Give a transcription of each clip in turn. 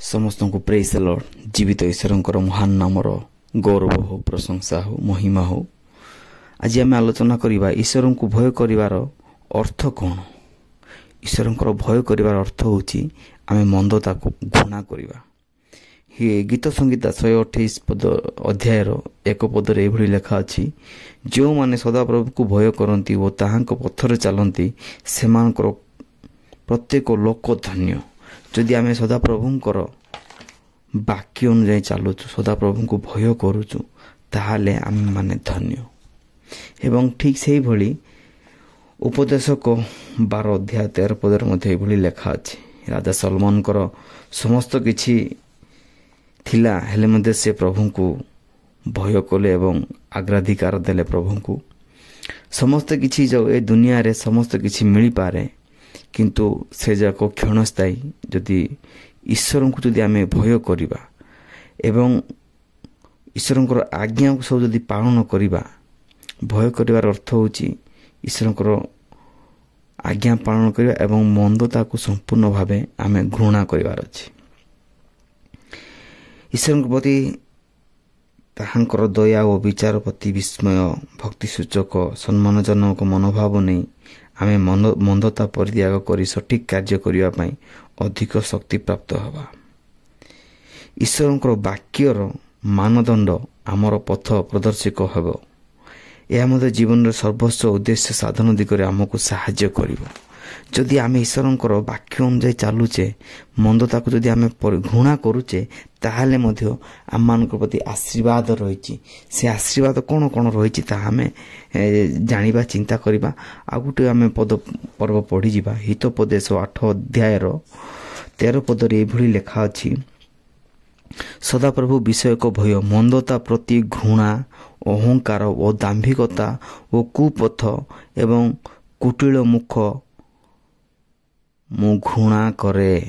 समस्त को praise the Lord. जीवित ईश्वर महान नामर गौरव हो, प्रशंसा हो, महिमा हो। आज आम आलोचना करवा ईश्वर को भय कर अर्थ कौन। ईश्वर भय कर अर्थ हूँ आम मंदता को घृणा करवा। गीत संगीता 128 पद अध्याय 1 पदर ये लेखा अच्छी, जो माने सदाप्रभु को भय करती और ताहांक पथर चलती से प्रत्येक लोक धन्य। जदि आम सदाप्रभुंकर वाक्य अनुजाई चलुचु, सदाप्रभु को भय करुचु, ताहाले आम माने धन्य। एवं ठीक से भली उपदेशक 12 अध्याय 13 पदर मध्य लेखा अच्छी, राजा सलमान समस्त किछि थिला हेले मध्य से प्रभु को भय कले एवं अग्राधिकार देले प्रभु को। समस्त किछि जो ए दुनिया रे समस्त किछि मिली पारे, किंतु से जाक क्षणस्थायी। जदि ईश्वर को जदि आमे भय करिबा एवं ईश्वर आज्ञा को सब जदि पालन करिबा, भय करिवार अर्थ होछि ईश्वर आज्ञा पालन करिबा एवं मंदता को संपूर्ण भावे आमे घृणा करिवार अछि। ईश्वर प्रति ताहांकर दया और विचार प्रति विस्मय, भक्ति सूचक, सम्मानजनक मनोभाव नहीं आमे मंदता परित्याग करी सठिक कार्य करिवा पई अधिक शक्ति प्राप्त हवा। ईश्वर वाक्यर मानदंड आमर पथ प्रदर्शक हेब। यह मध्य जीवन सर्वस्व उद्देश्य साधन दिगरे आमको साहाय्य करिवो। जदि आम ईश्वर वाक्य अनुजाई चलुचे, मंदता को जदि आम घृणा करुचे, ताहाले मध्य आम मान प्रति आशीर्वाद रही। से आशीर्वाद कौन कौन रही आम जानिबा, चिंता करबा। आ गोटे आम पद पर्व पढ़ी जावा। हितोपदेश 8 अध्याय 13 पदर ये लेखा अच्छी, सदाप्रभु विषय को भय, मंदता प्रति घृणा, अहंकार और दाम्भिकता और कुपथ एवं कुटिल मुख मु घृणा करे।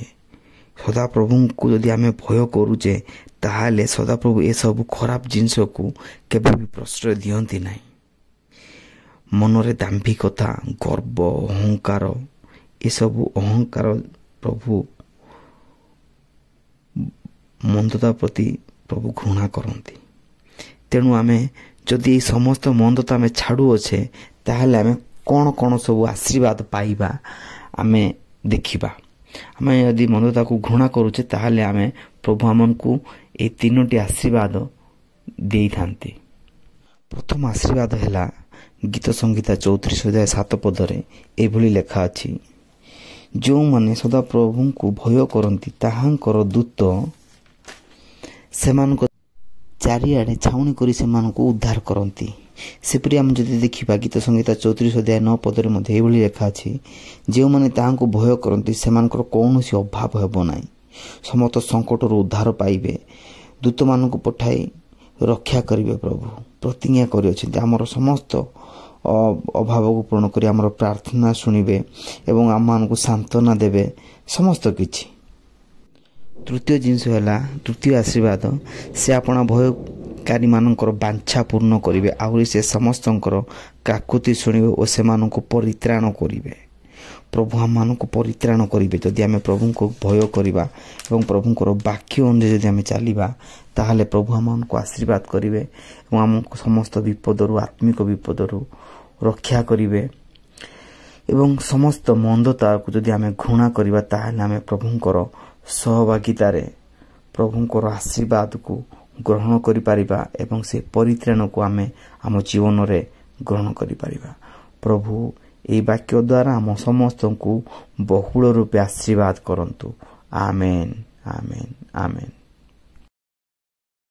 सदाप्रभु को जदि आम भय करुचे, ताहाले सदाप्रभु ए सब खराब जिनस को केबे भी प्रश्रय दियंती नहीं। मनरे दाम्भिकता, गर्व, अहंकार, ये सब अहंकार प्रभु मंदता प्रति प्रभु घृणा करती। तेणु आमे जदि समस्त मंदता आमे छाड़ू अच्छे, ताहाले आमे कौन कौन सब आशीर्वाद पाइबा आमे देखिबा। आमे यदि मंदता को घृणा करुचे, ताहाले आमे प्रभु आमन को ए 3टी आशीर्वाद देई थांती। प्रथम आशीर्वाद हैला गीत संगीता 34 अध्याय 7 पदरे एभली लेखा अछि, जो माने सदा प्रभु को भय करती ताहांकर दूत सेमानको चारिआडे छाउनी करी सेमानको उद्धार करती। सेपरी आम जदि देखिबा गीत संगीता 34 अध्याय 9 पदरे मध्य एभली लेखा अछि, जो माने ताहांको भय करती सेमानकर कौनसी अभाव हेबो नाही, समस्त संकटर उद्धार पाइबे। दूत मानक पठाई रक्षा करिवे। प्रभु प्रतिज्ञा करि अछि हमर समस्त अभाव को पूर्ण करी हमर प्रार्थना सुनिबे एवं आम मानक सांत्वना देबे समस्त किछि। तृतीय जिनस हैला, तृतीय आशीर्वाद, से आपना भयकारी मानकर बांछा पूर्ण करिवे, आउरी से समस्तंकर काकुति सुनिबे और सेमानक परित्राण करिवे। प्रभु हम मानक परित्राण करिवे। जदि आमे प्रभु को भय करिबा एवं प्रभुंकर वाक्य अनुसार जदि आमे चलिबा, ताहाले प्रभु हमको आशीर्वाद करिवे एवं हमको समस्त विपदरु, आत्मिक विपदरु रक्षा करिवे। एवं समस्त मंदता को जदि आमे घृणा करिबा, ताहाले आमे प्रभुंकर सहभागितारे प्रभुंकर आशीर्वाद को ग्रहण करि परिबा एवं से परित्राण को आमे आम जीवन रे ग्रहण करि परिबा। प्रभु एई वाक्य द्वारा आम समस्त को बहुल रूपे आशीर्वाद करंतु। आमेन, आमेन, आमेन।